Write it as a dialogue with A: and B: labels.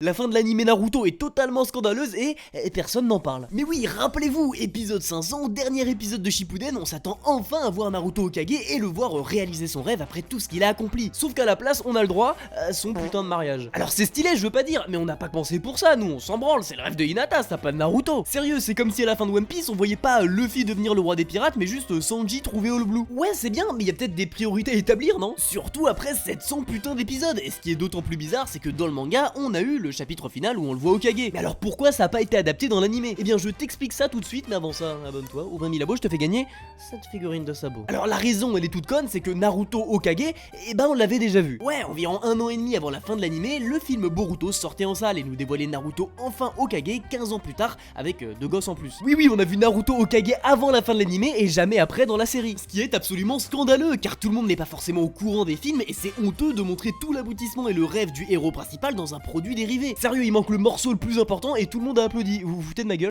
A: La fin de l'anime Naruto est totalement scandaleuse et personne n'en parle. Mais oui, rappelez-vous, épisode 500, dernier épisode de Shippuden, on s'attend enfin à voir Naruto Hokage et le voir réaliser son rêve après tout ce qu'il a accompli. Sauf qu'à la place, on a le droit à son putain de mariage. Alors c'est stylé, je veux pas dire, mais on n'a pas pensé pour ça, nous on s'en branle, c'est le rêve de Hinata, ça pas de Naruto. Sérieux, c'est comme si à la fin de One Piece, on voyait pas Luffy devenir le roi des pirates, mais juste Sanji trouver All Blue. Ouais, c'est bien, mais il y a peut-être des priorités à établir, non? Surtout après 700 putains d'épisodes. Et ce qui est d'autant plus bizarre, c'est que dans le manga, on a eu le chapitre final où on le voit Hokage. Mais alors pourquoi ça a pas été adapté dans l'anime? Eh bien je t'explique ça tout de suite, mais avant ça, abonne-toi, ouvre 1000 abos, je te fais gagner cette figurine de sabot. Alors la raison, elle est toute conne, c'est que Naruto Hokage, eh ben on l'avait déjà vu. Ouais, environ 1 an et demi avant la fin de l'anime, le film Boruto sortait en salle et nous dévoilait Naruto enfin Hokage 15 ans plus tard avec 2 gosses en plus. Oui, on a vu Naruto Hokage avant la fin de l'anime et jamais après dans la série. Ce qui est absolument scandaleux, car tout le monde n'est pas forcément au courant des films et c'est honteux de montrer tout l'aboutissement et le rêve du héros principal dans un produit dérivé. Sérieux, il manque le morceau le plus important et tout le monde a applaudi. Vous vous foutez de ma gueule?